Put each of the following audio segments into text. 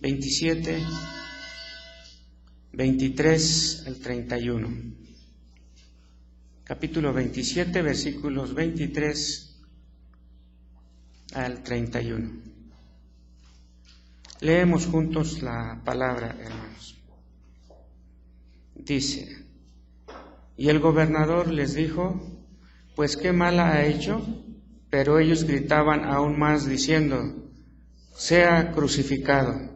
27, 23 al 31. Capítulo 27, versículos 23 al 31. Leemos juntos la palabra, hermanos. Dice: Y el gobernador les dijo: Pues qué mala ha hecho. Pero ellos gritaban aún más, diciendo: Sea crucificado.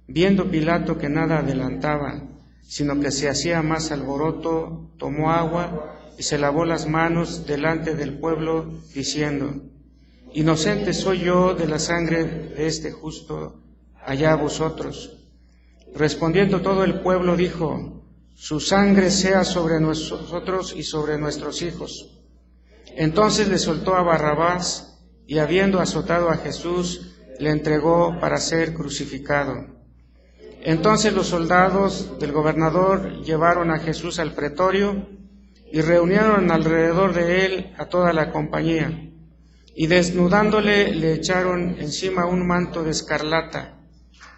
Viendo Pilato que nada adelantaba, sino que se hacía más alboroto, tomó agua y se lavó las manos delante del pueblo, diciendo: Inocente soy yo de la sangre de este justo, allá vosotros. Respondiendo todo el pueblo dijo: Su sangre sea sobre nosotros y sobre nuestros hijos. Entonces le soltó a Barrabás, y habiendo azotado a Jesús, le entregó para ser crucificado. Entonces los soldados del gobernador llevaron a Jesús al pretorio y reunieron alrededor de él a toda la compañía, y desnudándole le echaron encima un manto de escarlata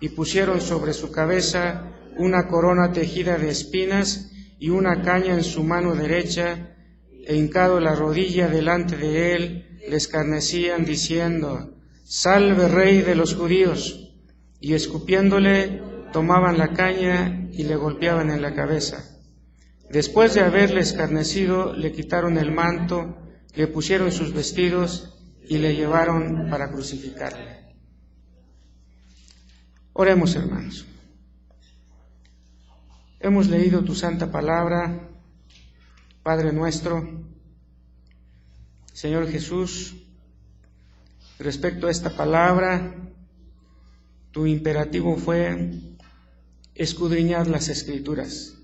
y pusieron sobre su cabeza una corona tejida de espinas y una caña en su mano derecha, e hincado la rodilla delante de él, le escarnecían diciendo: Salve, Rey de los judíos. Y escupiéndole, tomaban la caña y le golpeaban en la cabeza. Después de haberle escarnecido, le quitaron el manto, le pusieron sus vestidos y le llevaron para crucificarle. Oremos, hermanos. Hemos leído tu santa palabra, Padre nuestro. Señor Jesús, respecto a esta palabra, tu imperativo fue escudriñar las Escrituras.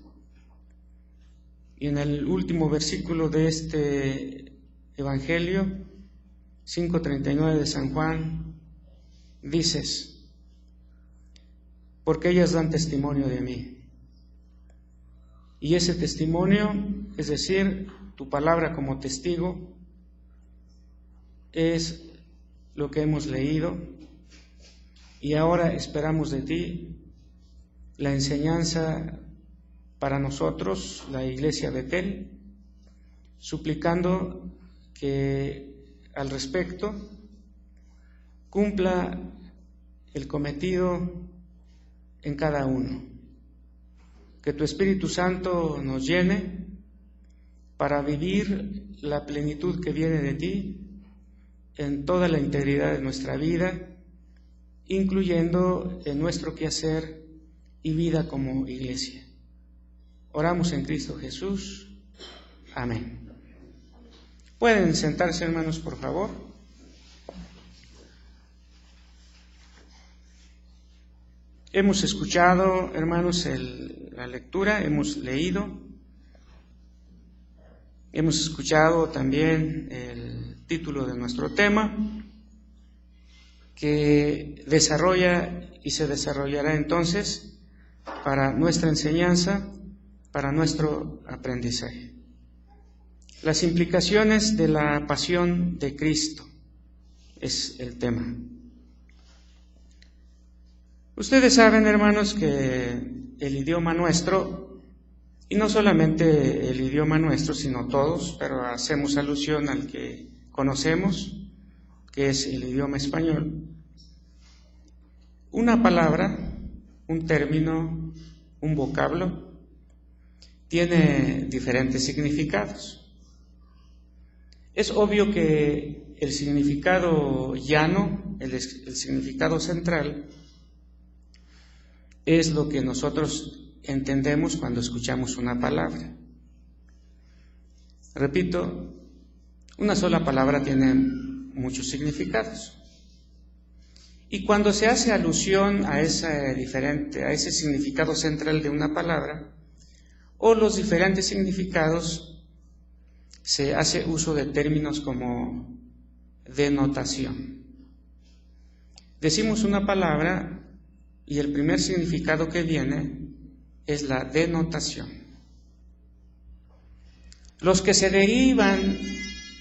Y en el último versículo de este Evangelio, 5:39 de San Juan, dices: Porque ellas dan testimonio de mí. Y ese testimonio, es decir, tu palabra como testigo, es lo que hemos leído, y ahora esperamos de ti la enseñanza para nosotros, la Iglesia de Betel, suplicando que al respecto cumpla el cometido en cada uno. Que tu Espíritu Santo nos llene para vivir la plenitud que viene de ti en toda la integridad de nuestra vida, incluyendo en nuestro quehacer y vida como iglesia. Oramos en Cristo Jesús. Amén. Pueden sentarse, hermanos, por favor. Hemos escuchado, hermanos, la lectura, hemos leído, hemos escuchado también el título de nuestro tema, que desarrolla y se desarrollará entonces para nuestra enseñanza, para nuestro aprendizaje. Las implicaciones de la pasión de Cristo es el tema. Ustedes saben, hermanos, que el idioma nuestro, y no solamente el idioma nuestro, sino todos, pero hacemos alusión al que conocemos, que es el idioma español, una palabra, un término, un vocablo, tiene diferentes significados. Es obvio que el significado llano, el significado central, es lo que nosotros entendemos cuando escuchamos una palabra. Repito, una sola palabra tiene muchos significados. Y cuando se hace alusión a ese significado central de una palabra, o los diferentes significados, se hace uso de términos como denotación. Decimos una palabra y el primer significado que viene es la denotación. Los que se derivan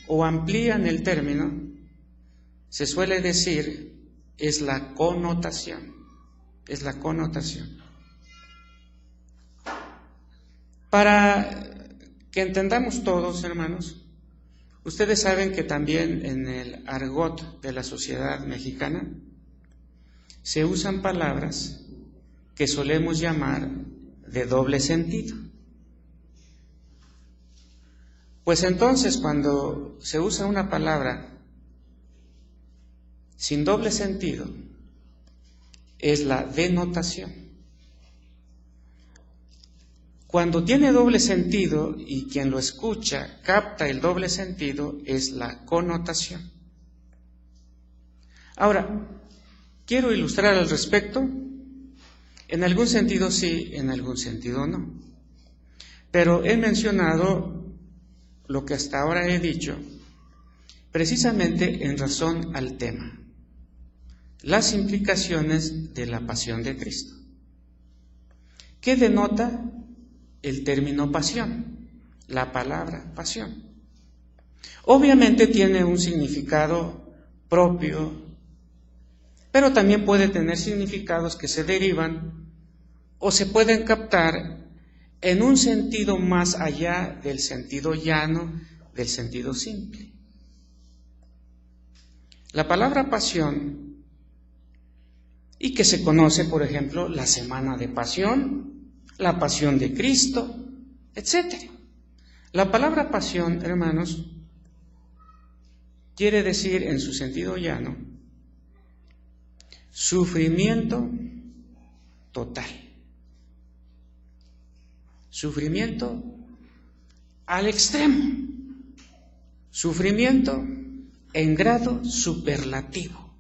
o amplían el término, se suele decir, es la connotación. es la connotación. Para que entendamos todos, hermanos, ustedes saben que también en el argot de la sociedad mexicana se usan palabras que solemos llamar de doble sentido. Pues entonces, cuando se usa una palabra sin doble sentido, es la denotación. Cuando tiene doble sentido y quien lo escucha capta el doble sentido, es la connotación. Ahora, quiero ilustrar al respecto. En algún sentido sí, en algún sentido no. Pero he mencionado lo que hasta ahora he dicho, precisamente en razón al tema, las implicaciones de la pasión de Cristo. ¿Qué denota el término pasión? La palabra pasión. Obviamente tiene un significado propio, pero también puede tener significados que se derivan o se pueden captar en un sentido más allá del sentido llano, del sentido simple. La palabra pasión, y que se conoce, por ejemplo, la Semana de Pasión, la Pasión de Cristo, etc. La palabra pasión, hermanos, quiere decir en su sentido llano, sufrimiento total. Sufrimiento al extremo. Sufrimiento en grado superlativo.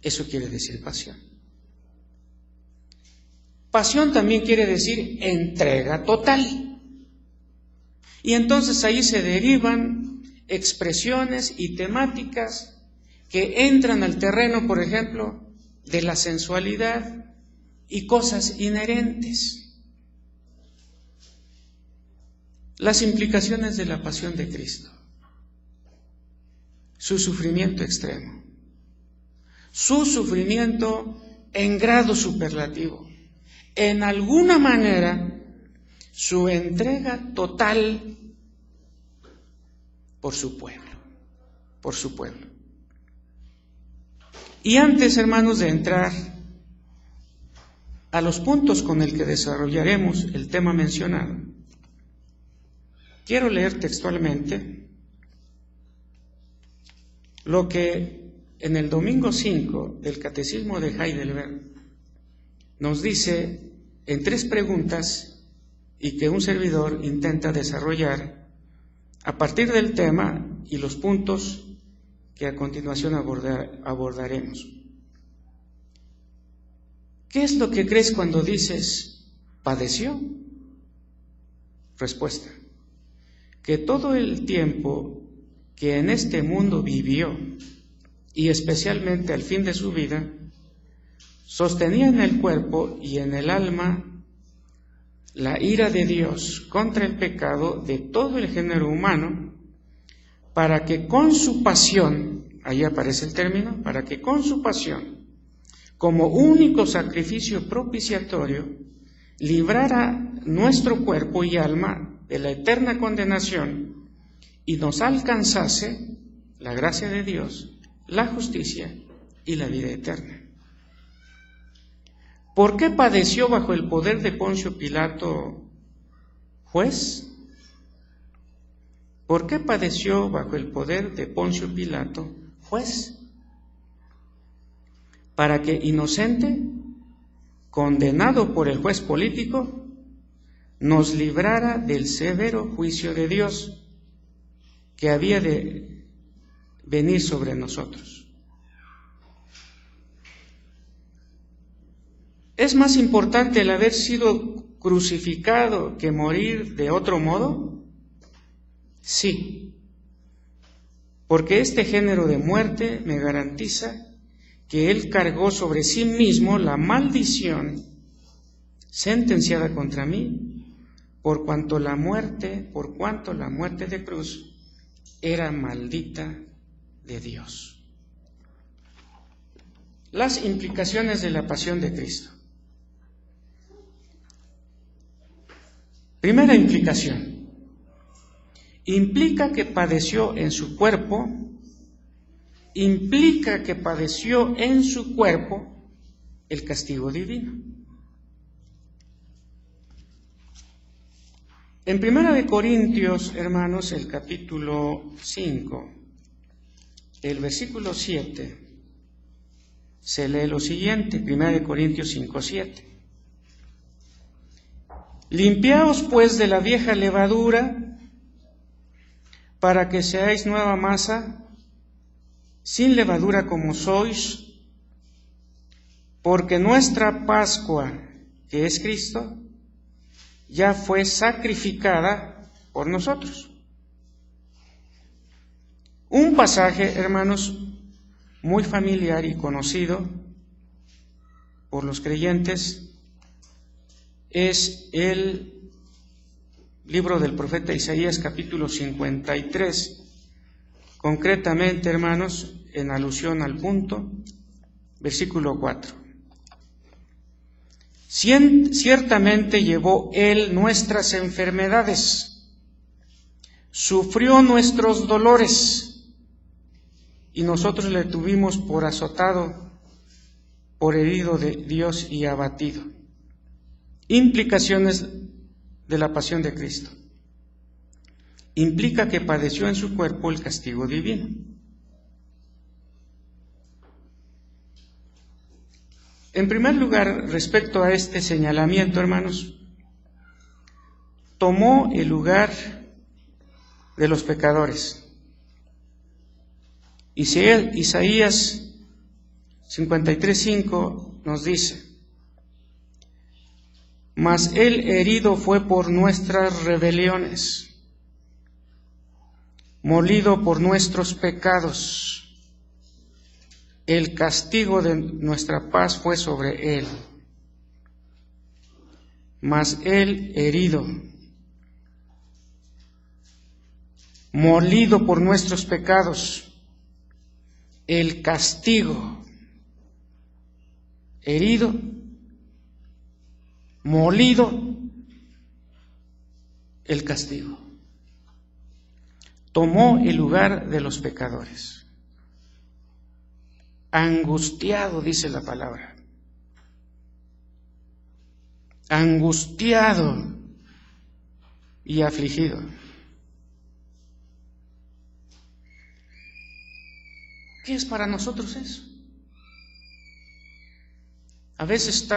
Eso quiere decir pasión. Pasión también quiere decir entrega total. Y entonces ahí se derivan expresiones y temáticas que entran al terreno, por ejemplo, de la sensualidad y cosas inherentes. Las implicaciones de la pasión de Cristo, su sufrimiento extremo, su sufrimiento en grado superlativo, en alguna manera su entrega total por su pueblo. Y antes, hermanos, de entrar a los puntos con el que desarrollaremos el tema mencionado, quiero leer textualmente lo que en el domingo 5 del Catecismo de Heidelberg nos dice en 3 preguntas y que un servidor intenta desarrollar a partir del tema y los puntos que a continuación abordaremos. ¿Qué es lo que crees cuando dices padeció? Respuesta: que todo el tiempo que en este mundo vivió, y especialmente al fin de su vida, sostenía en el cuerpo y en el alma la ira de Dios contra el pecado de todo el género humano, para que con su pasión, ahí aparece el término, para que con su pasión, como único sacrificio propiciatorio, librara nuestro cuerpo y alma de la eterna condenación y nos alcanzase la gracia de Dios, la justicia y la vida eterna. ¿Por qué padeció bajo el poder de Poncio Pilato, juez? ¿Por qué padeció bajo el poder de Poncio Pilato, juez? Para que inocente, condenado por el juez político, nos librara del severo juicio de Dios que había de venir sobre nosotros. ¿Es más importante el haber sido crucificado que morir de otro modo? Sí, porque este género de muerte me garantiza que Él cargó sobre sí mismo la maldición sentenciada contra mí, por cuanto la muerte de cruz era maldita de Dios. Las implicaciones de la pasión de Cristo. Primera implicación. Implica que padeció en su cuerpo, el castigo divino. En 1 Corintios, hermanos, el capítulo 5, el versículo 7, se lee lo siguiente, 1 Corintios 5, 7. Limpiaos pues de la vieja levadura, para que seáis nueva masa, sin levadura como sois, porque nuestra Pascua, que es Cristo, ya fue sacrificada por nosotros. Un pasaje, hermanos, muy familiar y conocido por los creyentes es el libro del profeta Isaías, capítulo 53, concretamente, hermanos, en alusión al punto, versículo 4. Ciertamente llevó Él nuestras enfermedades, sufrió nuestros dolores, y nosotros le tuvimos por azotado, por herido de Dios y abatido. Implicaciones de la pasión de Cristo. Implica que padeció en su cuerpo el castigo divino. En primer lugar, respecto a este señalamiento, hermanos, tomó el lugar de los pecadores. Isaías 53:5 nos dice: mas Él herido fue por nuestras rebeliones, molido por nuestros pecados. El castigo de nuestra paz fue sobre Él. Mas Él herido, molido por nuestros pecados, el castigo, herido, molido, el castigo. Tomó el lugar de los pecadores. Angustiado, dice la palabra. Angustiado y afligido. ¿Qué es para nosotros eso? A veces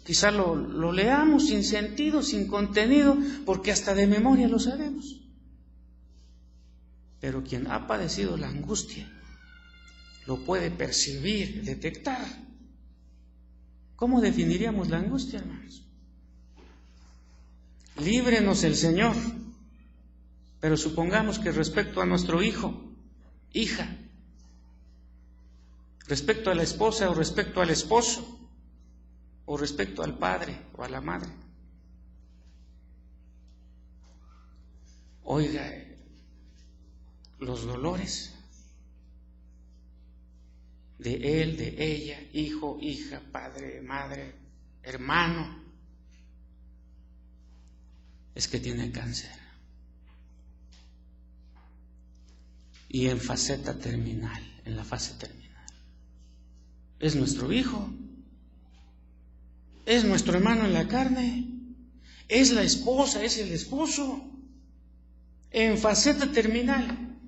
quizá lo leamos sin sentido, sin contenido, porque hasta de memoria lo sabemos. Pero quien ha padecido la angustia lo puede percibir, detectar. ¿Cómo definiríamos la angustia, hermanos? Líbrenos el Señor, pero supongamos que respecto a nuestro hijo, hija, respecto a la esposa o respecto al esposo, o respecto al padre o a la madre. Oiga, los dolores de él, de ella, hijo, hija, padre, madre, hermano, es que tiene cáncer. Y en faceta terminal, en la fase terminal. Es nuestro hijo, es nuestro hermano en la carne, es la esposa, es el esposo, en faceta terminal.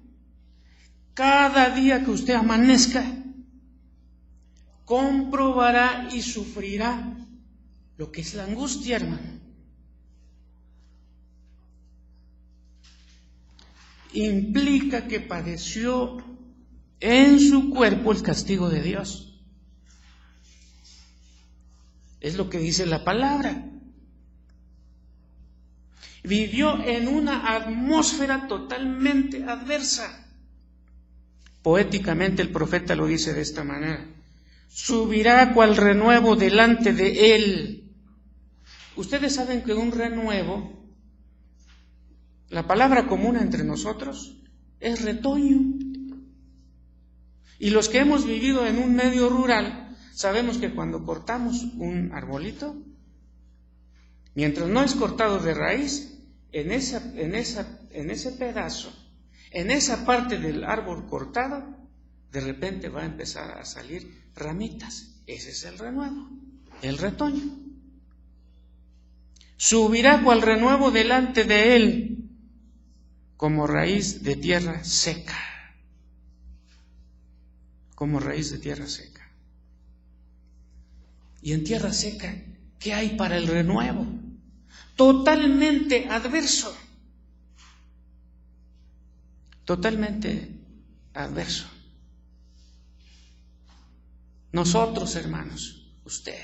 Cada día que usted amanezca, comprobará y sufrirá lo que es la angustia, hermano. Implica que padeció en su cuerpo el castigo de Dios. Es lo que dice la palabra. Vivió en una atmósfera totalmente adversa. Poéticamente el profeta lo dice de esta manera: subirá cual renuevo delante de él. Ustedes saben que un renuevo, la palabra común entre nosotros, es retoño. Y los que hemos vivido en un medio rural sabemos que cuando cortamos un arbolito, mientras no es cortado de raíz, en ese pedazo, en esa parte del árbol cortado, de repente va a empezar a salir ramitas. Ese es el renuevo, el retoño. Subirá cual renuevo delante de él, como raíz de tierra seca. Como raíz de tierra seca. Y en tierra seca, ¿qué hay para el renuevo? Totalmente adverso. Totalmente adverso. Nosotros, hermanos, usted,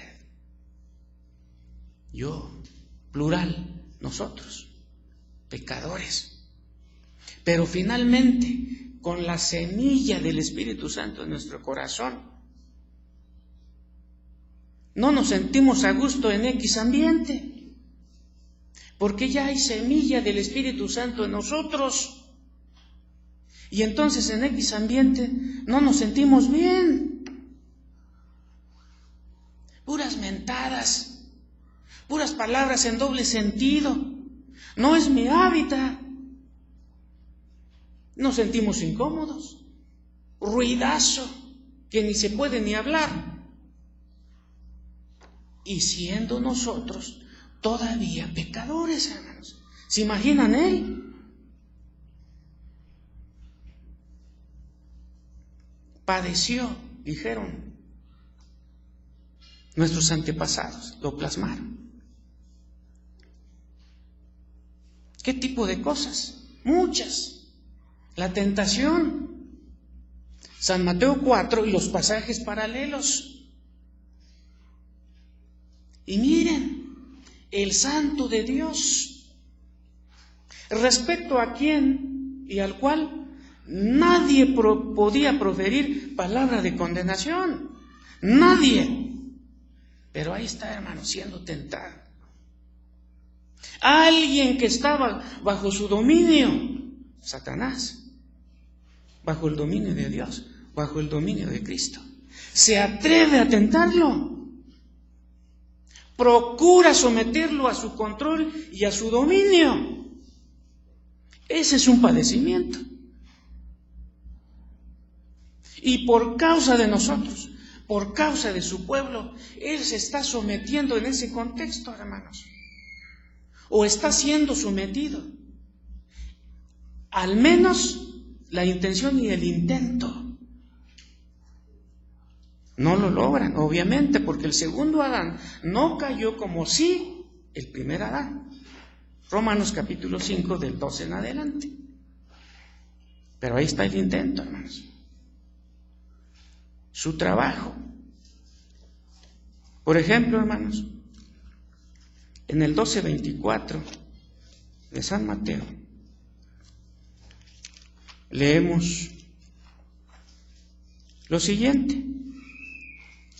yo, plural, nosotros, pecadores. Pero finalmente, con la semilla del Espíritu Santo en nuestro corazón, no nos sentimos a gusto en X ambiente, porque ya hay semilla del Espíritu Santo en nosotros. Y entonces en X ambiente no nos sentimos bien. Puras mentadas, puras palabras en doble sentido. No es mi hábitat. Nos sentimos incómodos. Ruidazo, que ni se puede ni hablar. Y siendo nosotros todavía pecadores, hermanos. ¿Se imaginan él? Padeció, dijeron nuestros antepasados, lo plasmaron. ¿Qué tipo de cosas? Muchas. La tentación. San Mateo 4 y los pasajes paralelos. Y miren, el Santo de Dios, respecto a quien y al cual nadie podía proferir palabra de condenación. Nadie. Pero ahí está, hermano, siendo tentado. Alguien que estaba bajo su dominio, Satanás, bajo el dominio de Dios, bajo el dominio de Cristo, se atreve a tentarlo. Procura someterlo a su control y a su dominio. Ese es un padecimiento. Y por causa de nosotros, por causa de su pueblo, él se está sometiendo en ese contexto, hermanos. O está siendo sometido. Al menos la intención y el intento. No lo logran, obviamente, porque el segundo Adán no cayó como sí el primer Adán. Romanos capítulo 5 del 12 en adelante. Pero ahí está el intento, hermanos. Su trabajo. Por ejemplo, hermanos, en el 12:24 de San Mateo, leemos lo siguiente.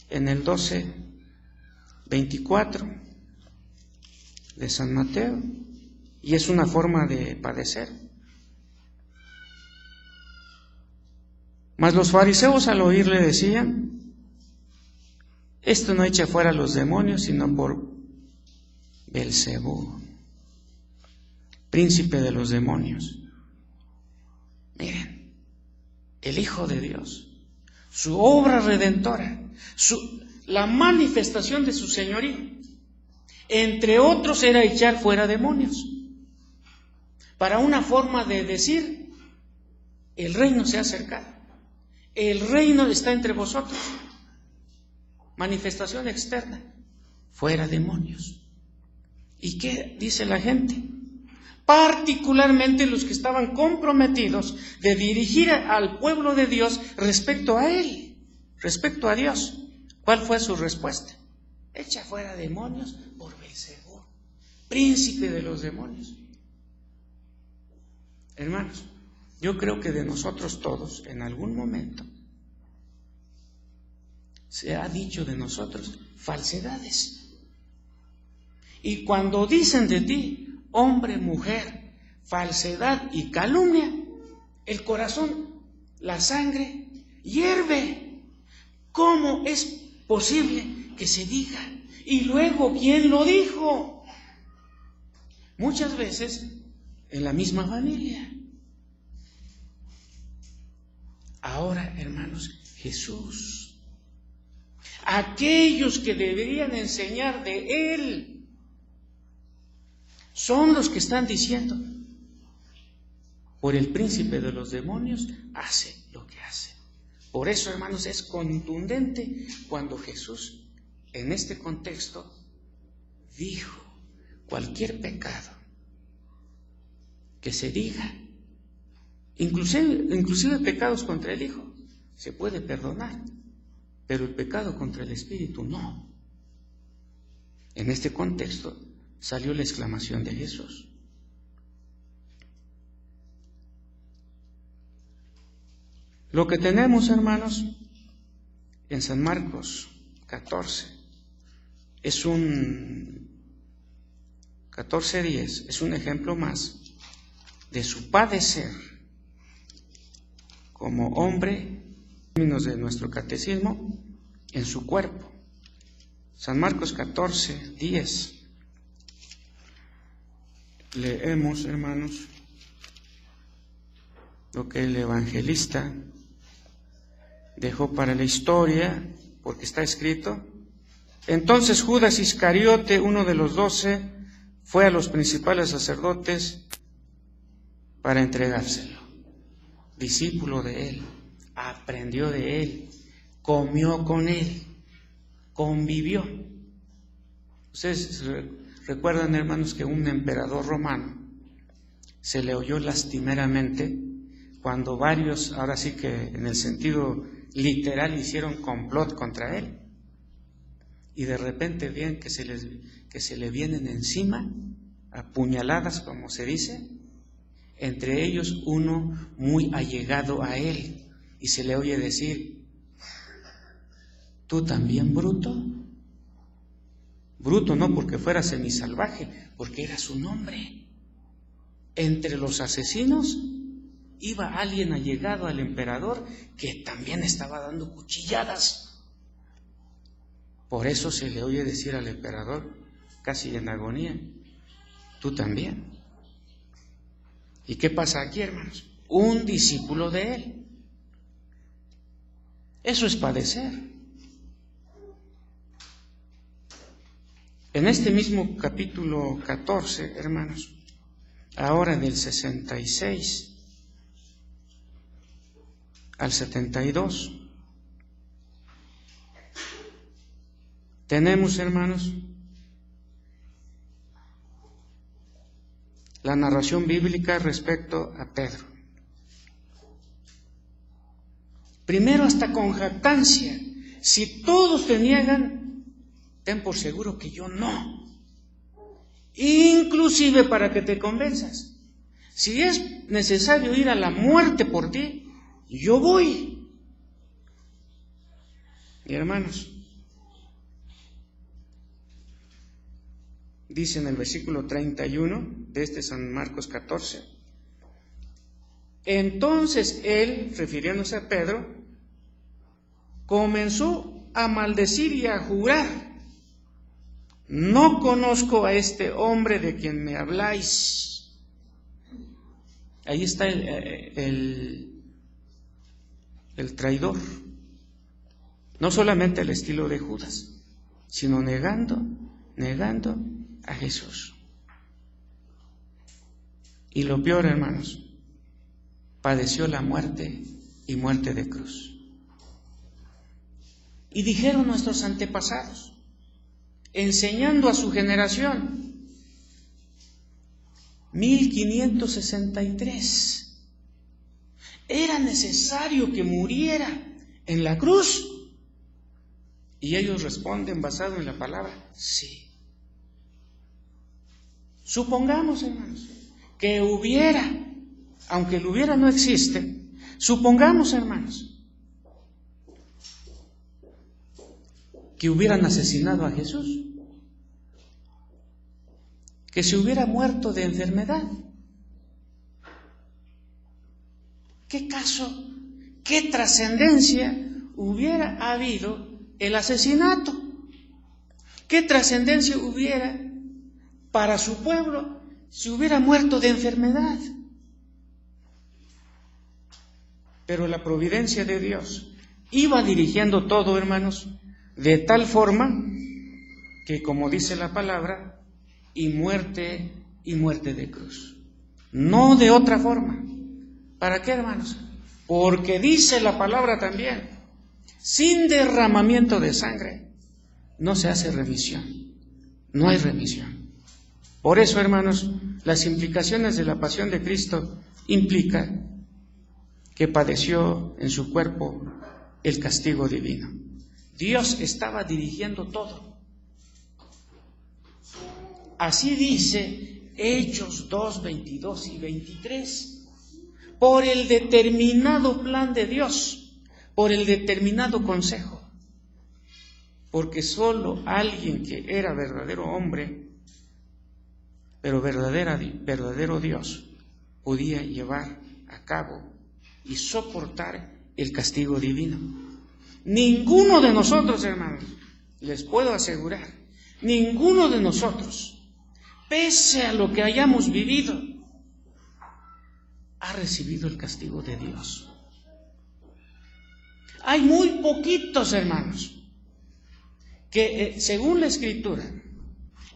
En el 12:24 de San Mateo, y es una forma de padecer. Mas los fariseos al oírle decían: esto no echa fuera a los demonios, sino por Belcebú, príncipe de los demonios. Miren, el Hijo de Dios, su obra redentora, la manifestación de su señorío, entre otros era echar fuera demonios, para una forma de decir: el reino se ha acercado, el reino está entre vosotros. Manifestación externa, fuera demonios. ¿Y qué dice la gente? Particularmente los que estaban comprometidos de dirigir al pueblo de Dios respecto a Él, respecto a Dios. ¿Cuál fue su respuesta? Echa fuera demonios por Belcebú, príncipe de los demonios. Hermanos, yo creo que de nosotros todos, en algún momento, se ha dicho de nosotros falsedades. Y cuando dicen de ti, hombre, mujer, falsedad y calumnia, el corazón, la sangre, hierve. ¿Cómo es posible que se diga? Y luego, ¿quién lo dijo? Muchas veces en la misma familia. Ahora, hermanos, Jesús, aquellos que deberían enseñar de Él, son los que están diciendo: por el príncipe de los demonios hace lo que hace. Por eso, hermanos, es contundente cuando Jesús, en este contexto, dijo: cualquier pecado que se diga, inclusive pecados contra el Hijo, se puede perdonar, pero el pecado contra el Espíritu no. En este contexto salió la exclamación de Jesús. Lo que tenemos, hermanos, en San Marcos 14, es un 14:10, es un ejemplo más de su padecer como hombre, en términos de nuestro catecismo, en su cuerpo. San Marcos 14:10. Leemos, hermanos, lo que el evangelista dejó para la historia, porque está escrito: entonces Judas Iscariote, uno de los 12, fue a los principales sacerdotes para entregárselo. Discípulo de él, aprendió de él, comió con él, convivió. Ustedes recuerdan, hermanos, que un emperador romano se le oyó lastimeramente cuando varios, ahora sí que en el sentido literal, hicieron complot contra él, y de repente ven que se le vienen encima a puñaladas, como se dice, entre ellos uno muy allegado a él, y se le oye decir: ¿tú también, Bruto? Bruto no porque fuera semisalvaje, porque era su nombre. Entre los asesinos iba alguien allegado al emperador que también estaba dando cuchilladas. Por eso se le oye decir al emperador, casi en agonía: tú también. ¿Y qué pasa aquí, hermanos? Un discípulo de él. Eso es padecer. En este mismo capítulo 14, hermanos, ahora del 66 al 72, tenemos, hermanos, la narración bíblica respecto a Pedro. Primero, hasta con jactancia: si todos te niegan, ten por seguro que yo no. Inclusive para que te convenzas, si es necesario ir a la muerte por ti, yo voy. Y hermanos, dice en el versículo 31 de este San Marcos 14: entonces él, refiriéndose a Pedro, comenzó a maldecir y a jurar: no conozco a este hombre de quien me habláis. Ahí está el traidor. No solamente el estilo de Judas, sino negando a Jesús. Y lo peor, hermanos, padeció la muerte, y muerte de cruz. Y dijeron nuestros antepasados, enseñando a su generación, 1563, era necesario que muriera en la cruz. Y ellos responden, basado en la palabra: sí. Supongamos, hermanos, que hubiera, aunque el hubiera no existe, supongamos, hermanos, que hubieran asesinado a Jesús, que se hubiera muerto de enfermedad. ¿Qué caso, qué trascendencia hubiera habido el asesinato. ¿Qué trascendencia hubiera para su pueblo si hubiera muerto de enfermedad? Pero la providencia de Dios iba dirigiendo todo, hermanos, de tal forma que, como dice la palabra, y muerte de cruz. No de otra forma. ¿Para qué, hermanos? Porque dice la palabra también, sin derramamiento de sangre no se hace remisión. No hay remisión. Por eso, hermanos, las implicaciones de la pasión de Cristo implican que padeció en su cuerpo el castigo divino. Dios estaba dirigiendo todo. Así dice Hechos 2, 22 y 23. Por el determinado plan de Dios, por el determinado consejo. Porque solo alguien que era verdadero hombre, pero verdadero Dios, podía llevar a cabo y soportar el castigo divino. Ninguno de nosotros, hermanos, les puedo asegurar, ninguno de nosotros, pese a lo que hayamos vivido, ha recibido el castigo de Dios. Hay muy poquitos, hermanos, que según la Escritura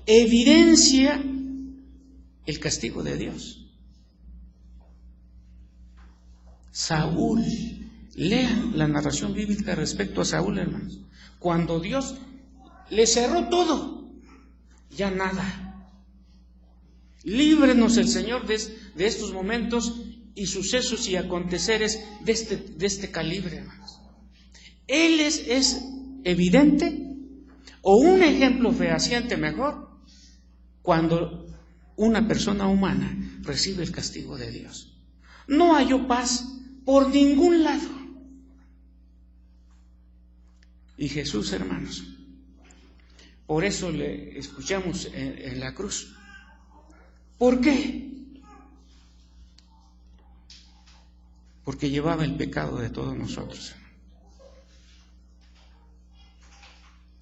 evidencia el castigo de Dios. Saúl, lean la narración bíblica respecto a Saúl, hermanos. Cuando Dios le cerró todo, ya nada. Líbrenos el Señor de estos momentos y sucesos y aconteceres de este calibre, hermanos. Él es evidente, o un ejemplo fehaciente mejor, cuando una persona humana recibe el castigo de Dios. No halló paz por ningún lado. Y Jesús, hermanos, por eso le escuchamos en la cruz. ¿Por qué? Porque llevaba el pecado de todos nosotros.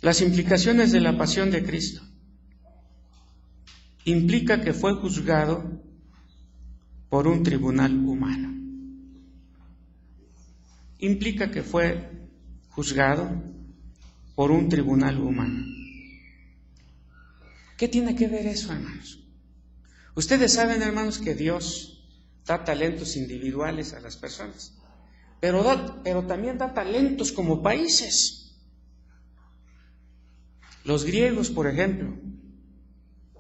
Las implicaciones de la pasión de Cristo implica que fue juzgado por un tribunal humano. Implica que fue juzgado por un tribunal humano. ¿Qué tiene que ver eso, hermanos? Ustedes saben, hermanos, que Dios da talentos individuales a las personas, pero también da talentos como países. Los griegos, por ejemplo,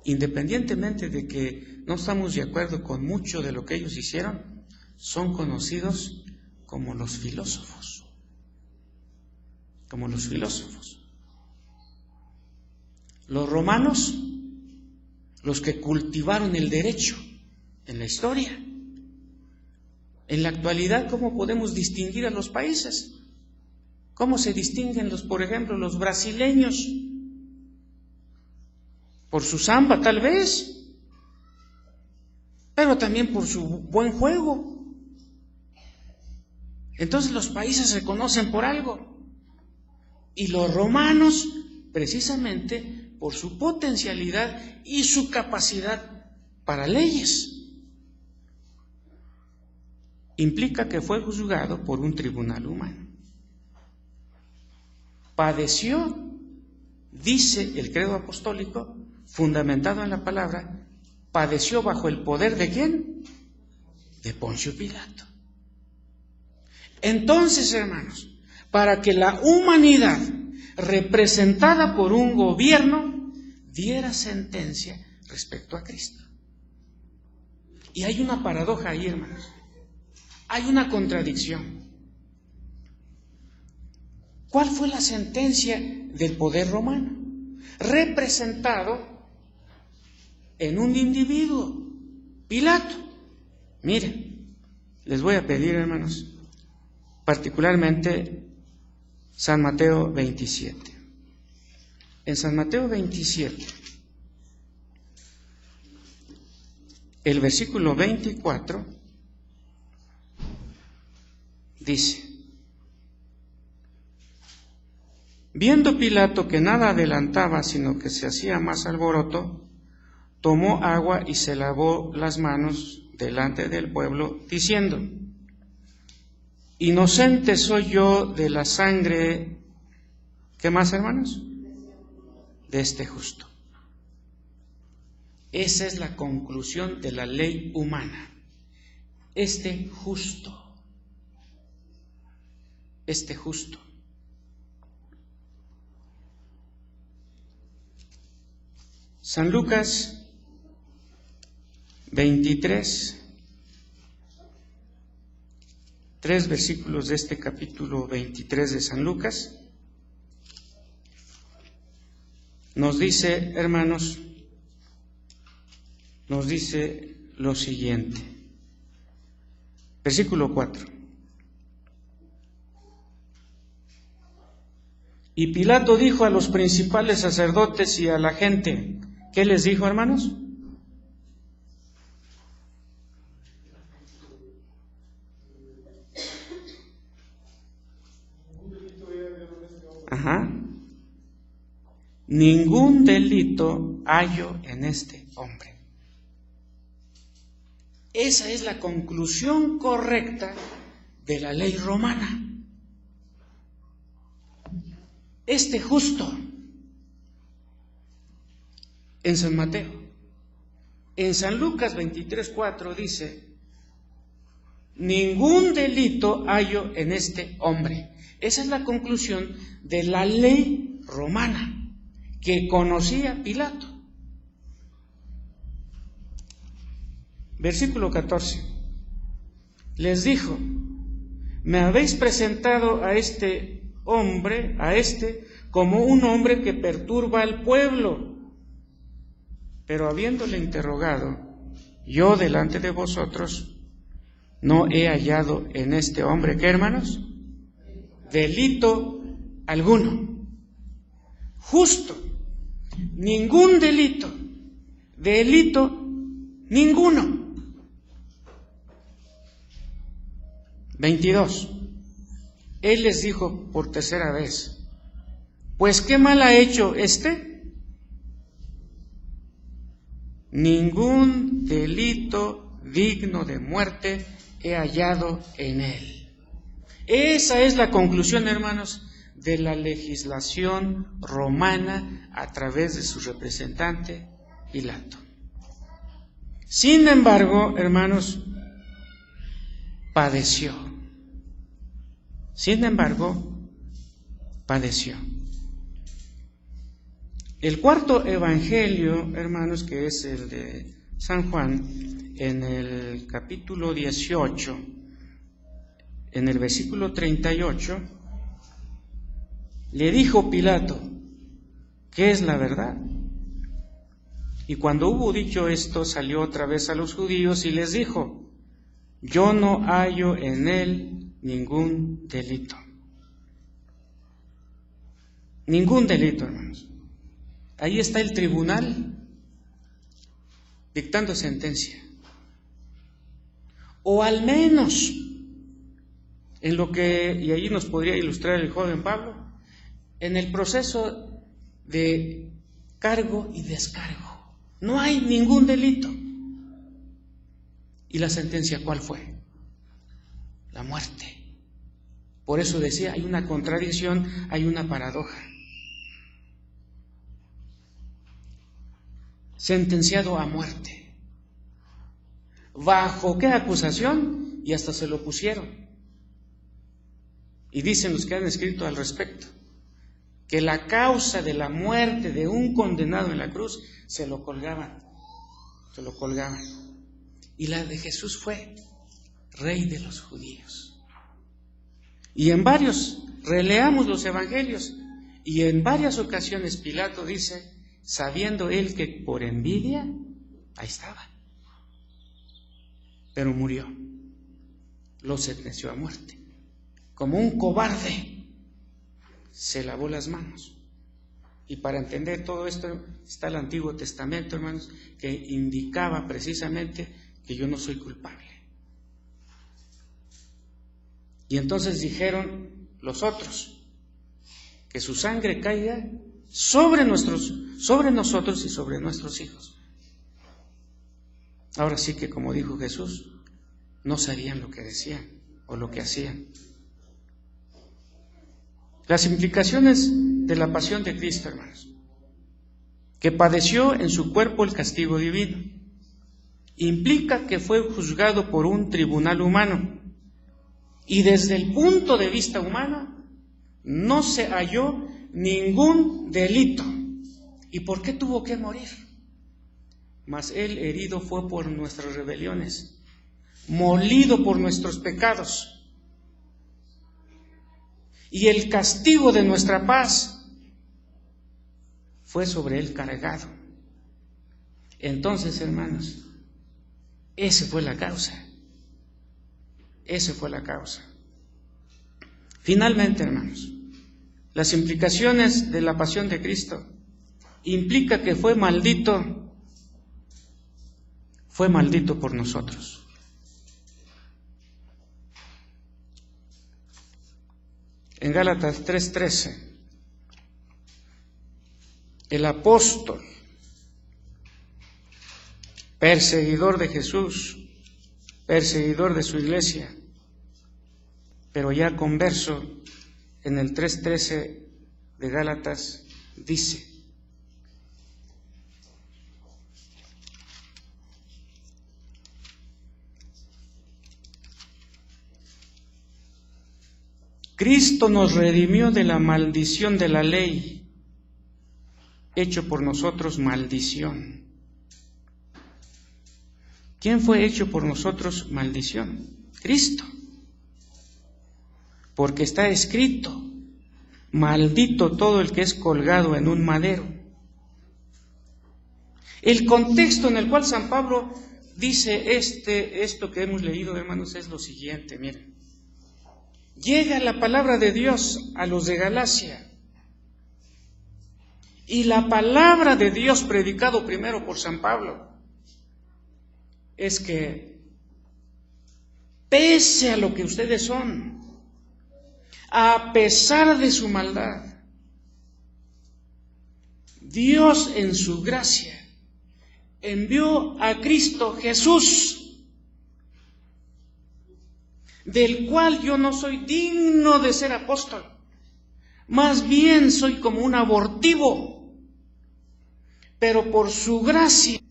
independientemente de que no estamos de acuerdo con mucho de lo que ellos hicieron, son conocidos como los filósofos. Como los filósofos. Los romanos, los que cultivaron el derecho en la historia. En la actualidad, ¿cómo podemos distinguir a los países? ¿Cómo se distinguen por ejemplo, los brasileños? Por su samba, tal vez, pero también por su buen juego. Entonces los países se conocen por algo. Y los romanos, precisamente, por su potencialidad y su capacidad para leyes. Implica que fue juzgado por un tribunal humano. Padeció, dice el credo apostólico, fundamentado en la palabra, padeció bajo el poder ¿de quién? De Poncio Pilato. Entonces, hermanos, para que la humanidad, representada por un gobierno, diera sentencia respecto a Cristo. Y hay una paradoja ahí, hermanos. Hay una contradicción. ¿Cuál fue la sentencia del poder romano? Representado en un individuo, Pilato. Miren, les voy a pedir, hermanos, particularmente San Mateo 27. En San Mateo 27, el versículo 24 dice: Viendo Pilato que nada adelantaba, sino que se hacía más alboroto, tomó agua y se lavó las manos delante del pueblo, diciendo: inocente soy yo de la sangre, ¿qué más, hermanos? De este justo. Esa es la conclusión de la ley humana. Este justo. San Lucas 23, 3 versículos de este capítulo 23 de San Lucas, nos dice, hermanos, nos dice lo siguiente. Versículo 4. Y Pilato dijo a los principales sacerdotes y a la gente, ¿qué les dijo, hermanos? Ningún delito hallo en este hombre. Esa es la conclusión correcta de la ley romana. Este justo, en San Mateo. En San Lucas 23:4 dice: ningún delito hallo en este hombre. Esa es la conclusión de la ley romana que conocía Pilato. Versículo 14. Les dijo: me habéis presentado a este hombre, como un hombre que perturba al pueblo. Pero habiéndole interrogado, yo delante de vosotros no he hallado en este hombre, ¿qué, hermanos? Delito alguno. Justo, ningún delito, ninguno. 22. Él les dijo por tercera vez: pues ¿qué mal ha hecho este? Ningún delito digno de muerte he hallado en él. Esa es la conclusión, hermanos, de la legislación romana a través de su representante Pilato. Sin embargo, hermanos, padeció. El cuarto evangelio, hermanos, que es el de San Juan, en el capítulo 18, en el versículo 38, le dijo Pilato: ¿qué es la verdad? Y cuando hubo dicho esto, salió otra vez a los judíos y les dijo: yo no hallo en él ningún delito. Ningún delito, hermanos. Ahí está el tribunal dictando sentencia. O al menos, en lo que, y allí nos podría ilustrar el joven Pablo, en el proceso de cargo y descargo. No hay ningún delito. ¿Y la sentencia cuál fue? La muerte. Por eso decía, hay una contradicción, hay una paradoja. Sentenciado a muerte. ¿Bajo qué acusación? Y hasta se lo pusieron. Y dicen los que han escrito al respecto, que la causa de la muerte de un condenado en la cruz se lo colgaban. Y la de Jesús fue Rey de los judíos. Y en varios, releamos los evangelios, y en varias ocasiones Pilato dice, sabiendo él que por envidia, ahí estaba, pero murió, lo sentenció a muerte. Como un cobarde, se lavó las manos. Y para entender todo esto está el Antiguo Testamento, hermanos, que indicaba precisamente que yo no soy culpable. Y entonces dijeron los otros que su sangre caiga sobre nosotros y sobre nuestros hijos. Ahora sí que, como dijo Jesús, no sabían lo que decían o lo que hacían. Las implicaciones de la pasión de Cristo, hermanos, que padeció en su cuerpo el castigo divino, implica que fue juzgado por un tribunal humano y desde el punto de vista humano no se halló ningún delito. ¿Y por qué tuvo que morir? Mas él herido fue por nuestras rebeliones, molido por nuestros pecados, y el castigo de nuestra paz fue sobre él cargado. Entonces, hermanos, esa fue la causa. Esa fue la causa. Finalmente, hermanos, las implicaciones de la pasión de Cristo implica que fue maldito por nosotros. En Gálatas 3:13, el apóstol, perseguidor de Jesús, perseguidor de su iglesia, pero ya converso, en el 3:13 de Gálatas dice: Cristo nos redimió de la maldición de la ley, hecho por nosotros maldición. ¿Quién fue hecho por nosotros maldición? Cristo. Porque está escrito: maldito todo el que es colgado en un madero. El contexto en el cual San Pablo dice esto que hemos leído, hermanos, es lo siguiente, miren. Llega la palabra de Dios a los de Galacia, y la palabra de Dios predicado primero por San Pablo es que pese a lo que ustedes son, a pesar de su maldad, Dios en su gracia envió a Cristo Jesús, del cual yo no soy digno de ser apóstol, más bien soy como un abortivo, pero por su gracia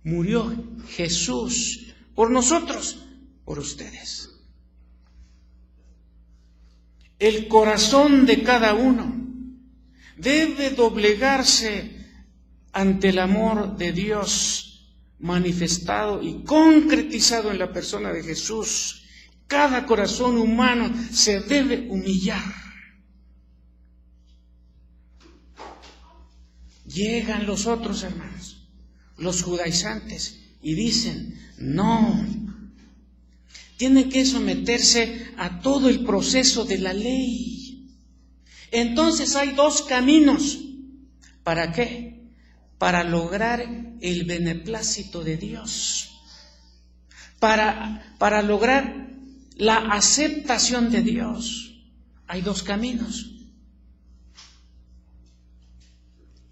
murió Jesús por nosotros, por ustedes. El corazón de cada uno debe doblegarse ante el amor de Dios manifestado y concretizado en la persona de Jesús. Cada corazón humano se debe humillar. Llegan los otros hermanos, los judaizantes, y dicen: no, tienen que someterse a todo el proceso de la ley. Entonces hay dos caminos. ¿Para qué? Para lograr el beneplácito de Dios, para lograr la aceptación de Dios. Hay dos caminos,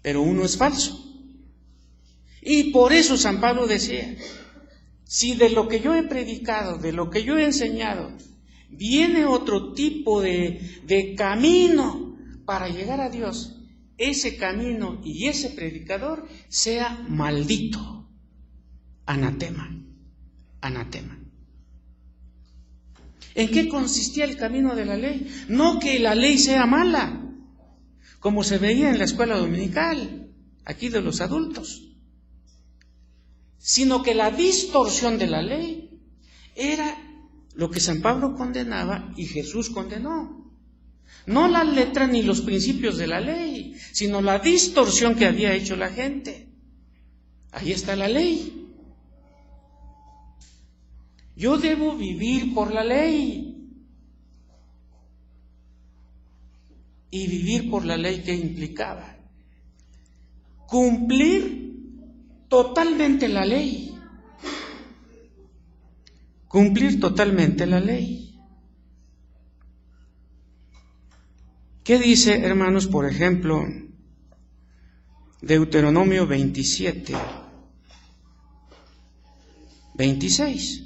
pero uno es falso. Y por eso San Pablo decía: si de lo que yo he predicado, de lo que yo he enseñado, viene otro tipo de camino para llegar a Dios, ese camino y ese predicador sea maldito. Anatema, anatema. ¿En qué consistía el camino de la ley? No que la ley sea mala, como se veía en la escuela dominical, aquí de los adultos, sino que la distorsión de la ley era lo que San Pablo condenaba y Jesús condenó. No la letra ni los principios de la ley, sino la distorsión que había hecho la gente. Ahí está la ley. Yo debo vivir por la ley. Y vivir por la ley, ¿qué implicaba? Cumplir totalmente la ley. Cumplir totalmente la ley. ¿Qué dice, hermanos, por ejemplo, Deuteronomio 27, 26?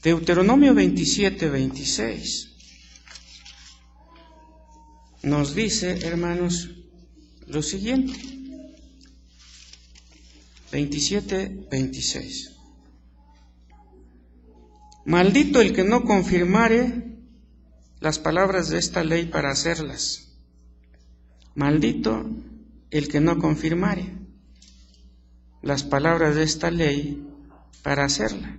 Deuteronomio 27, 26 nos dice, hermanos, lo siguiente. 27, 26. Maldito el que no confirmare las palabras de esta ley para hacerlas. Maldito el que no confirmare las palabras de esta ley para hacerla.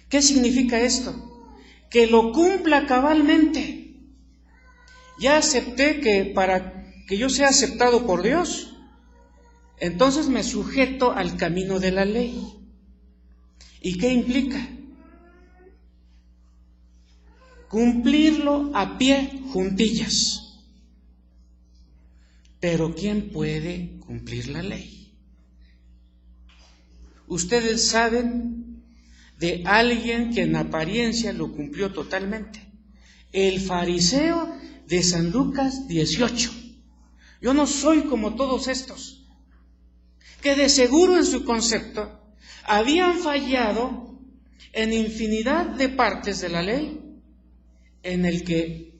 ¿Qué significa esto? Que lo cumpla cabalmente. Ya acepté que para que yo sea aceptado por Dios, entonces me sujeto al camino de la ley. ¿Y qué implica? Cumplirlo a pie juntillas. Pero ¿quién puede cumplir la ley? Ustedes saben de alguien que en apariencia lo cumplió totalmente. El fariseo de San Lucas 18. Yo no soy como todos estos, que de seguro en su concepto habían fallado en infinidad de partes de la ley en el que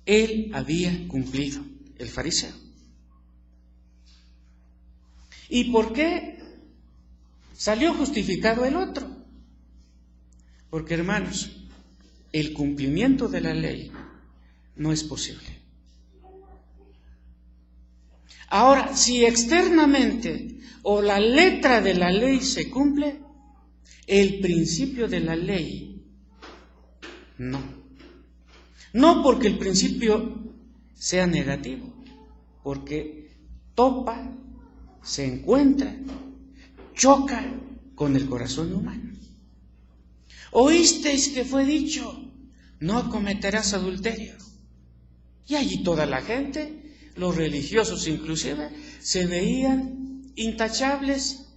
él había cumplido, el fariseo. ¿Y por qué salió justificado el otro? Porque, hermanos, el cumplimiento de la ley no es posible. Ahora, si externamente o la letra de la ley se cumple, el principio de la ley no. No porque el principio sea negativo, porque topa, se encuentra, choca con el corazón humano. Oísteis que fue dicho, no cometerás adulterio. Y allí toda la gente, los religiosos inclusive, se veían intachables,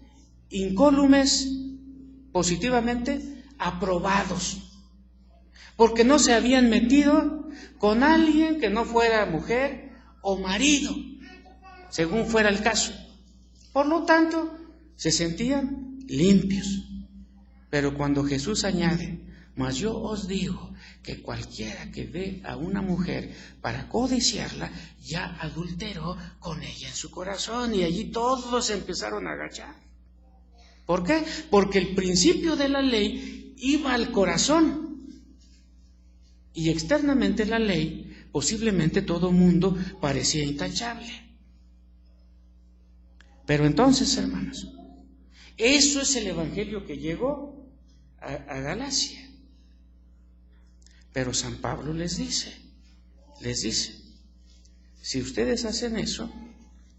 incólumes, positivamente aprobados, porque no se habían metido con alguien que no fuera mujer o marido, según fuera el caso. Por lo tanto, se sentían limpios. Pero cuando Jesús añade, mas yo os digo que cualquiera que ve a una mujer para codiciarla, ya adulteró con ella en su corazón, y allí todos se empezaron a agachar. ¿Por qué? Porque el principio de la ley iba al corazón, y externamente la ley, posiblemente todo mundo parecía intachable. Pero entonces, hermanos, eso es el evangelio que llegó a Galacia. Pero San Pablo les dice, si ustedes hacen eso,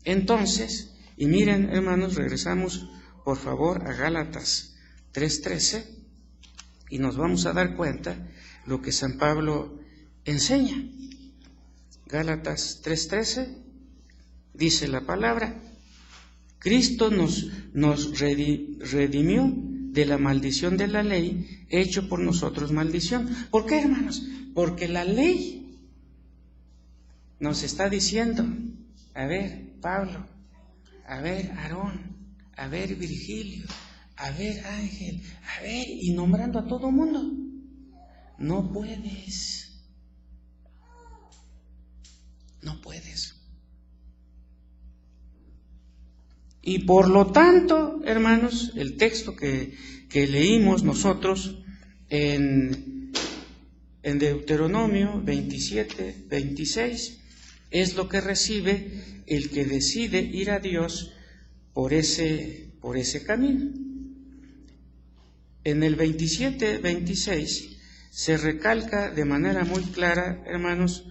entonces, y miren, hermanos, regresamos por favor a Gálatas 3:13 y nos vamos a dar cuenta lo que San Pablo enseña. Gálatas 3:13 dice la palabra: Cristo nos redimió de la maldición de la ley, hecho por nosotros maldición. ¿Por qué, hermanos? Porque la ley nos está diciendo, a ver, Pablo, a ver, Aarón, a ver, Virgilio, a ver, Ángel, a ver, y nombrando a todo mundo. No puedes. Y por lo tanto, hermanos, el texto que leímos nosotros en Deuteronomio 27, 26, es lo que recibe el que decide ir a Dios por ese camino. En el 27, 26 se recalca de manera muy clara, hermanos,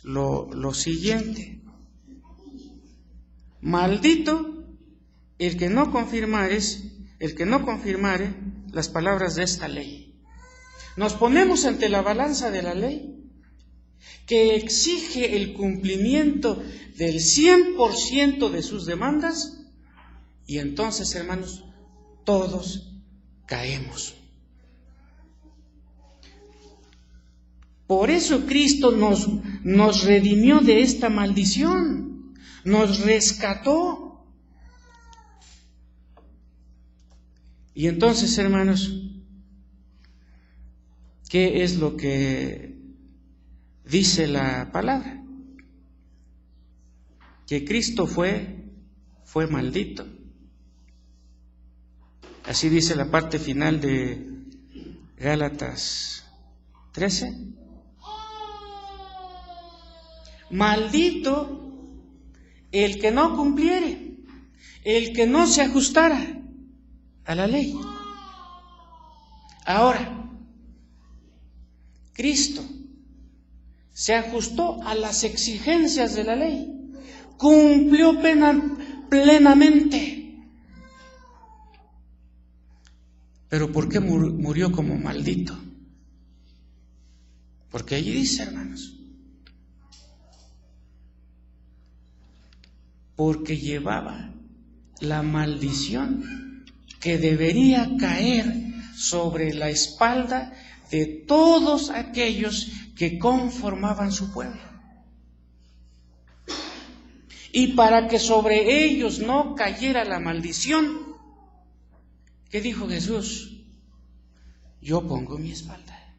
lo siguiente: maldito el que no confirmare las palabras de esta ley. Nos ponemos ante la balanza de la ley, que exige el cumplimiento del 100% de sus demandas, y entonces, hermanos, todos caemos. Por eso Cristo nos redimió de esta maldición, nos rescató. Y entonces, hermanos, ¿qué es lo que dice la palabra? Que Cristo fue maldito. Así dice la parte final de Gálatas 13. Maldito el que no cumpliere, el que no se ajustara a la ley. Ahora, Cristo se ajustó a las exigencias de la ley, cumplió plenamente. Pero ¿por qué murió como maldito? Porque allí dice, hermanos, porque llevaba la maldición que debería caer sobre la espalda de todos aquellos que conformaban su pueblo. Y para que sobre ellos no cayera la maldición, ¿qué dijo Jesús? Yo pongo mi espalda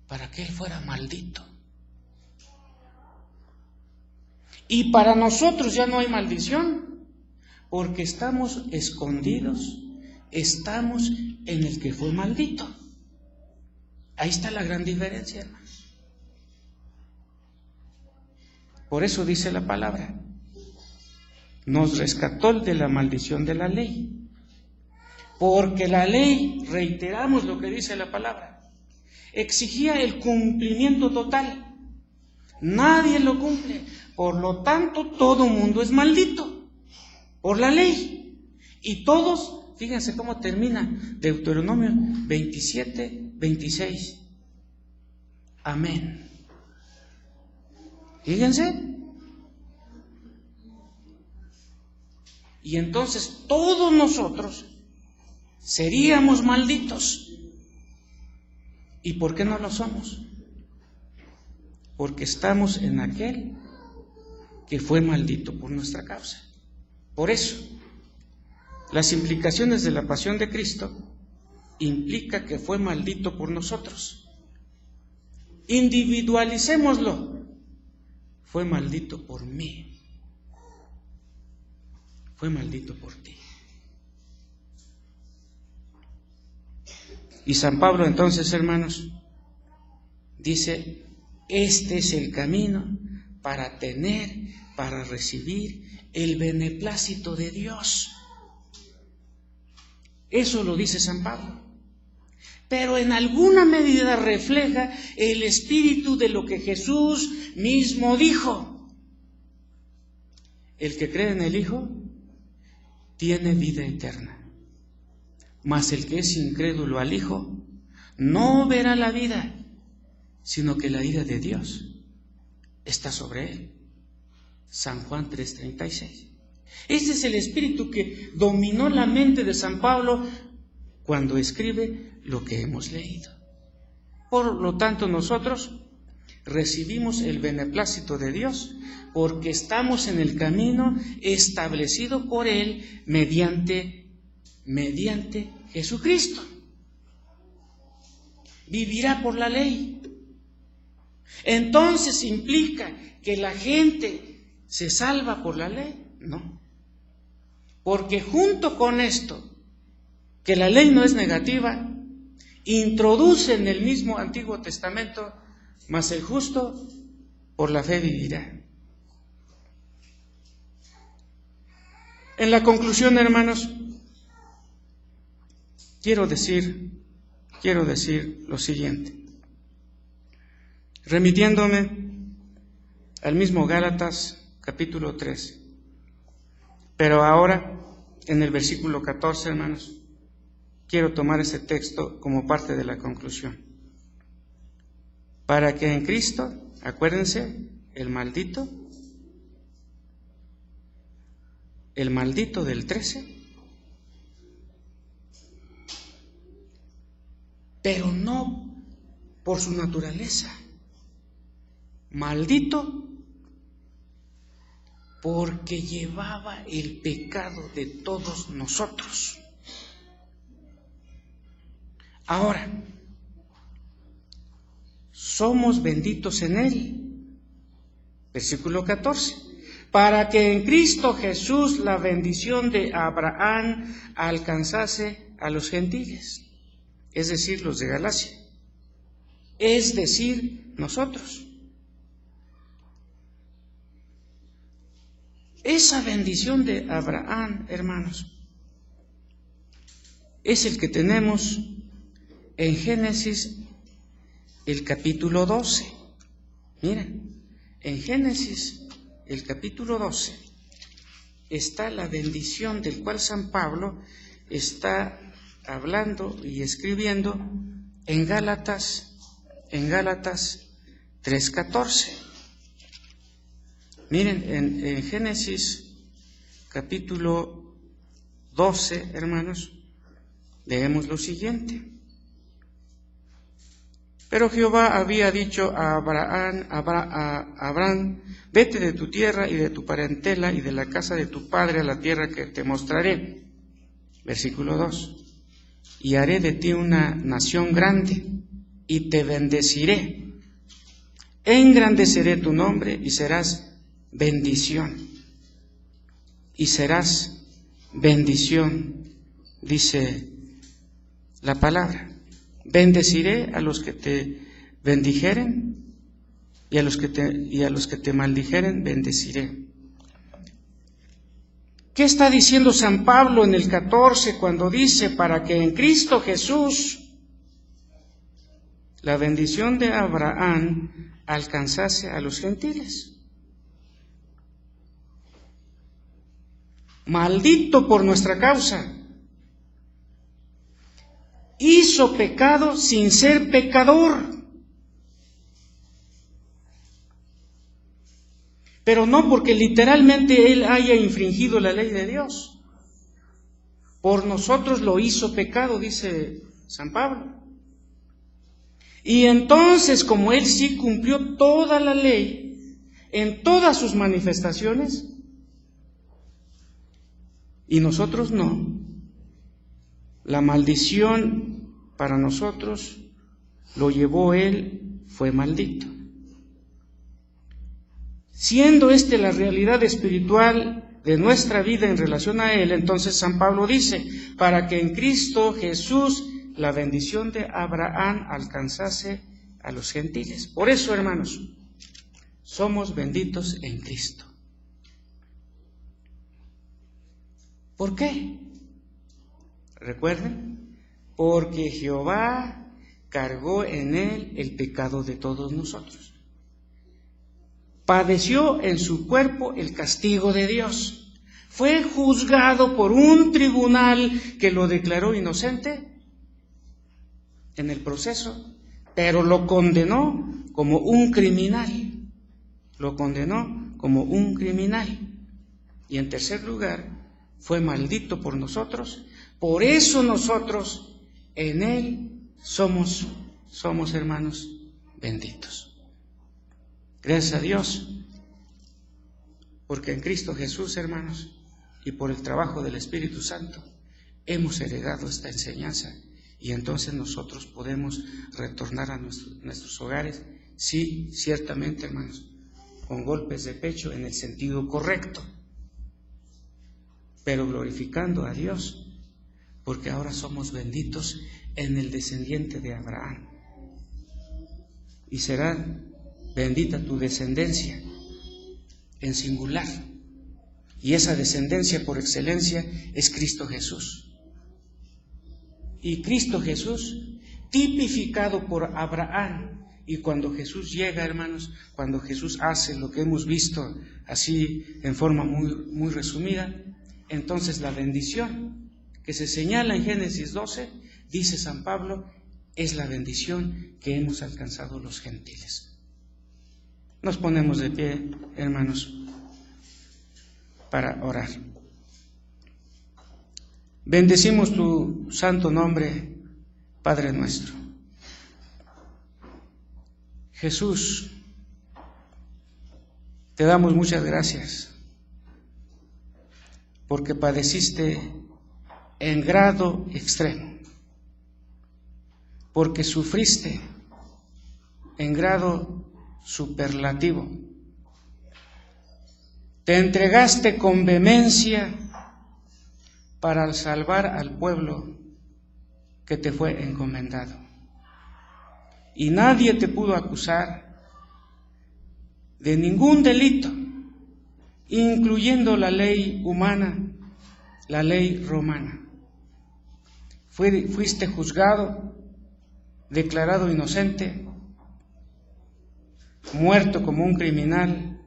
para que él fuera maldito. Y para nosotros ya no hay maldición, porque estamos escondidos, estamos en el que fue maldito. Ahí está la gran diferencia, hermanos. Por eso dice la palabra, nos rescató de la maldición de la ley. Porque la ley, reiteramos lo que dice la palabra, exigía el cumplimiento total. Nadie lo cumple. Por lo tanto, todo mundo es maldito por la ley. Y todos, fíjense cómo termina Deuteronomio 27, 26. Amén. Fíjense. Y entonces todos nosotros seríamos malditos. ¿Y por qué no lo somos? Porque estamos en aquel que fue maldito por nuestra causa. Por eso, las implicaciones de la pasión de Cristo implica que fue maldito por nosotros. Individualicémoslo. Fue maldito por mí. Fue maldito por ti. Y San Pablo entonces, hermanos, dice, este es el camino para recibir el beneplácito de Dios. Eso lo dice San Pablo. Pero en alguna medida refleja el espíritu de lo que Jesús mismo dijo. El que cree en el Hijo tiene vida eterna. Mas el que es incrédulo al Hijo no verá la vida, sino que la ira de Dios está sobre él. San Juan 3:36. Este es el espíritu que dominó la mente de San Pablo cuando escribe lo que hemos leído. Por lo tanto, nosotros recibimos el beneplácito de Dios porque estamos en el camino establecido por Él mediante Jesucristo. Vivirá por la ley. Entonces implica que la gente se salva por la ley. No. Porque junto con esto, que la ley no es negativa, introduce en el mismo Antiguo Testamento, mas el justo por la fe vivirá. En la conclusión, hermanos, quiero decir lo siguiente, remitiéndome al mismo Gálatas capítulo 3, pero ahora en el versículo 14, hermanos, quiero tomar ese texto como parte de la conclusión, para que en Cristo, acuérdense, el maldito del 13, pero no por su naturaleza. Maldito porque llevaba el pecado de todos nosotros. Ahora, somos benditos en Él. Versículo 14. Para que en Cristo Jesús la bendición de Abraham alcanzase a los gentiles, es decir, los de Galacia, es decir, nosotros. Esa bendición de Abraham, hermanos, es el que tenemos en Génesis, el capítulo 12. Miren, en Génesis, el capítulo 12, está la bendición del cual San Pablo está hablando y escribiendo en Gálatas 3:14. Miren, en Génesis capítulo 12, hermanos, leemos lo siguiente. Pero Jehová había dicho a Abraham, vete de tu tierra y de tu parentela y de la casa de tu padre a la tierra que te mostraré. Versículo 2. Y haré de ti una nación grande y te bendeciré. Engrandeceré tu nombre y serás bendición. Y serás bendición, dice la palabra. Bendeciré a los que te bendijeren y a los que te maldijeren bendeciré. ¿Qué está diciendo San Pablo en el 14 cuando dice para que en Cristo Jesús la bendición de Abraham alcanzase a los gentiles? Maldito por nuestra causa, hizo pecado sin ser pecador, pero no porque literalmente él haya infringido la ley de Dios. Por nosotros lo hizo pecado, dice San Pablo. Y entonces, como él sí cumplió toda la ley en todas sus manifestaciones, y nosotros no, la maldición para nosotros lo llevó él, fue maldito. Siendo la realidad espiritual de nuestra vida en relación a él, entonces San Pablo dice, para que en Cristo Jesús la bendición de Abraham alcanzase a los gentiles. Por eso, hermanos, somos benditos en Cristo. ¿Por qué? Recuerden, porque Jehová cargó en él el pecado de todos nosotros. Padeció en su cuerpo el castigo de Dios. Fue juzgado por un tribunal que lo declaró inocente en el proceso, pero lo condenó como un criminal. Lo condenó como un criminal. Y en tercer lugar, fue maldito por nosotros. Por eso nosotros en él somos hermanos benditos. Gracias a Dios, porque en Cristo Jesús, hermanos, y por el trabajo del Espíritu Santo, hemos heredado esta enseñanza y entonces nosotros podemos retornar a nuestros hogares, sí, ciertamente, hermanos, con golpes de pecho en el sentido correcto, pero glorificando a Dios, porque ahora somos benditos en el descendiente de Abraham. Y será bendita tu descendencia en singular. Y esa descendencia por excelencia es Cristo Jesús. Y Cristo Jesús tipificado por Abraham. Y cuando Jesús llega, hermanos, cuando Jesús hace lo que hemos visto así en forma muy resumida, entonces la bendición que se señala en Génesis 12, dice San Pablo, es la bendición que hemos alcanzado los gentiles. Nos ponemos de pie, hermanos, para orar. Bendecimos tu santo nombre, Padre nuestro. Jesús, te damos muchas gracias porque padeciste en grado extremo, porque sufriste en grado superlativo, te entregaste con vehemencia para salvar al pueblo que te fue encomendado. Y nadie te pudo acusar de ningún delito, incluyendo la ley humana, la ley romana. Fuiste juzgado, declarado inocente, muerto como un criminal,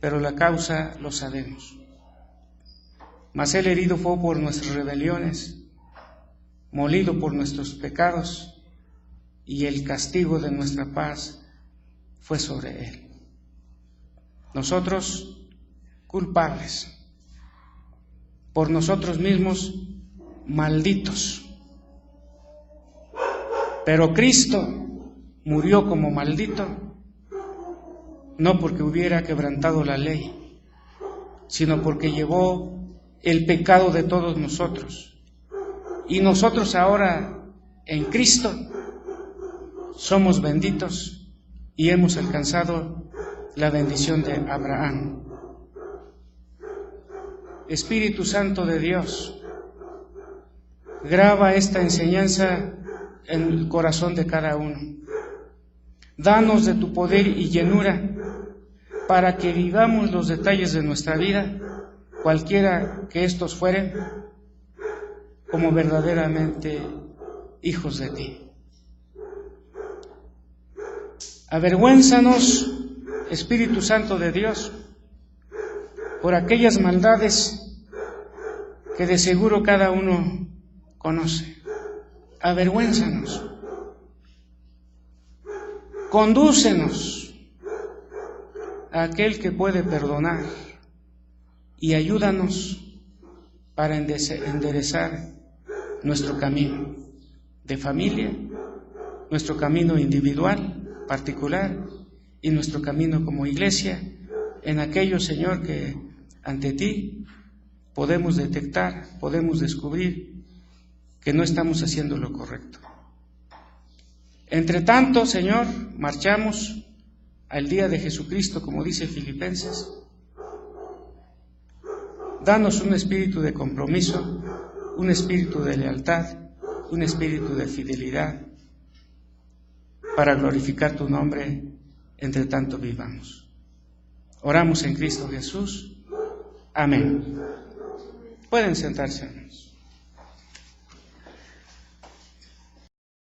pero la causa lo sabemos. Mas el herido fue por nuestras rebeliones, molido por nuestros pecados, y el castigo de nuestra paz fue sobre él. Nosotros, culpables, por nosotros mismos, malditos. Pero Cristo murió como maldito, no porque hubiera quebrantado la ley, sino porque llevó el pecado de todos nosotros. Y nosotros ahora, en Cristo, somos benditos y hemos alcanzado la bendición de Abraham. Espíritu Santo de Dios, graba esta enseñanza en el corazón de cada uno. Danos de tu poder y llenura para que vivamos los detalles de nuestra vida, cualquiera que estos fueren, como verdaderamente hijos de ti. Avergüénzanos, Espíritu Santo de Dios, por aquellas maldades que de seguro cada uno conoce. Avergüénzanos. Condúcenos a aquel que puede perdonar y ayúdanos para enderezar nuestro camino de familia, nuestro camino individual, particular, y nuestro camino como iglesia, en aquello, Señor, que ante ti podemos detectar, podemos descubrir que no estamos haciendo lo correcto. Entre tanto, Señor, marchamos al día de Jesucristo, como dice Filipenses. Danos un espíritu de compromiso, un espíritu de lealtad, un espíritu de fidelidad, para glorificar tu nombre, entre tanto vivamos. Oramos en Cristo Jesús. Amén. Pueden sentarse, hermanos.